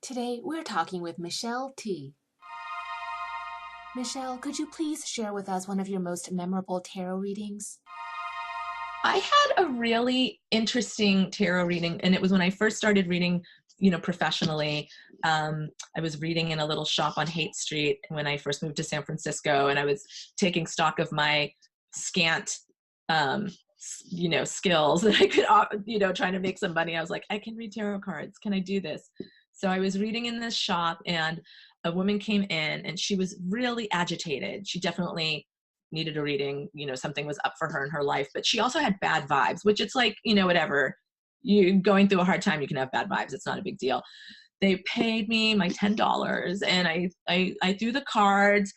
Today, we're talking with Michelle T. Michelle, could you please share with us one of your most memorable tarot readings? I had a really interesting tarot reading, and it was when I first started reading, professionally. I was reading in a little shop on Haight Street when I first moved to San Francisco, and I was taking stock of my scant, skills that I could, trying to make some money. I was like, I can read tarot cards. Can I do this? So I was reading in this shop, and a woman came in, and she was really agitated. She definitely needed a reading, something was up for her in her life, but she also had bad vibes, which it's like, whatever, you going through a hard time, you can have bad vibes. It's not a big deal. They paid me my $10 and I threw the cards,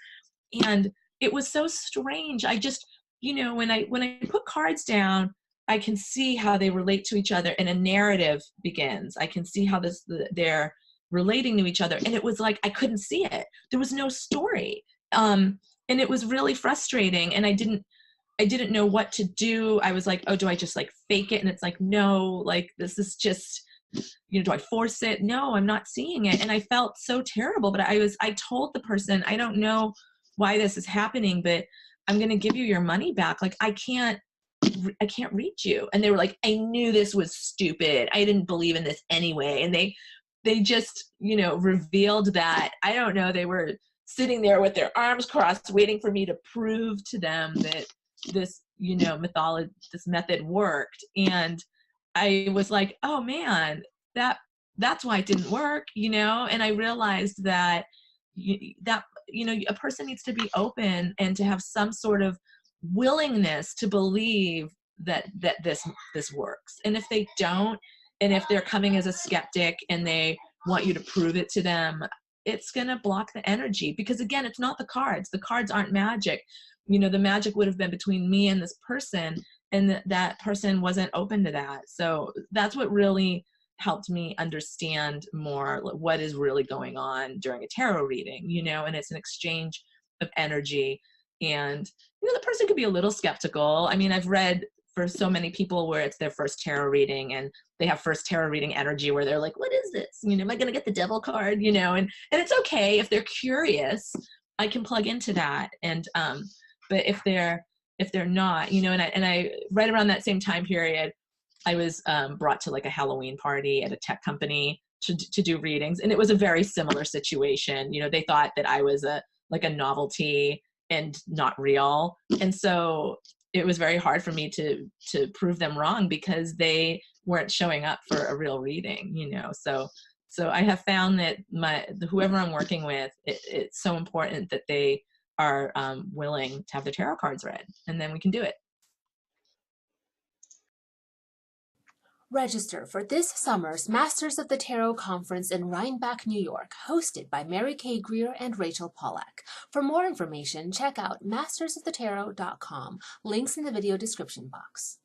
and it was so strange. I just, when I put cards down, I can see how they relate to each other and a narrative begins. I can see how they're relating to each other. And it was like, I couldn't see it. There was no story. And it was really frustrating, and I didn't know what to do. I was like, oh, do I just like fake it? And it's like, no, like this is just, do I force it? No, I'm not seeing it. And I felt so terrible, but I told the person, I don't know why this is happening, but I'm going to give you your money back. Like, I can't read you. And they were like, I knew this was stupid. I didn't believe in this anyway. And they just, revealed that, I don't know, they were sitting there with their arms crossed, waiting for me to prove to them that this, this method worked. And I was like, oh man, that's why it didn't work, and I realized that, a person needs to be open and to have some sort of willingness to believe that this works. And if they don't, and if they're coming as a skeptic and they want you to prove it to them, it's going to block the energy, because again, it's not the cards. The cards aren't magic. The magic would have been between me and this person, and that person wasn't open to that. So that's what really helped me understand more what is really going on during a tarot reading, and it's an exchange of energy. And, the person could be a little skeptical. I mean, I've read for so many people where it's their first tarot reading and they have first tarot reading energy where they're like, what is this? Am I going to get the devil card? And it's okay if they're curious. I can plug into that. And, but if they're not, and I right around that same time period, I was brought to like a Halloween party at a tech company to do readings. And it was a very similar situation. They thought that I was a novelty and not real. And so it was very hard for me to prove them wrong, because they weren't showing up for a real reading, So I have found that whoever I'm working with, it's so important that they are willing to have their tarot cards read, and then we can do it. Register for this summer's Masters of the Tarot Conference in Rhineback, New York, hosted by Mary Kay Greer and Rachel Pollack. For more information, check out mastersofthetarot.com. Links in the video description box.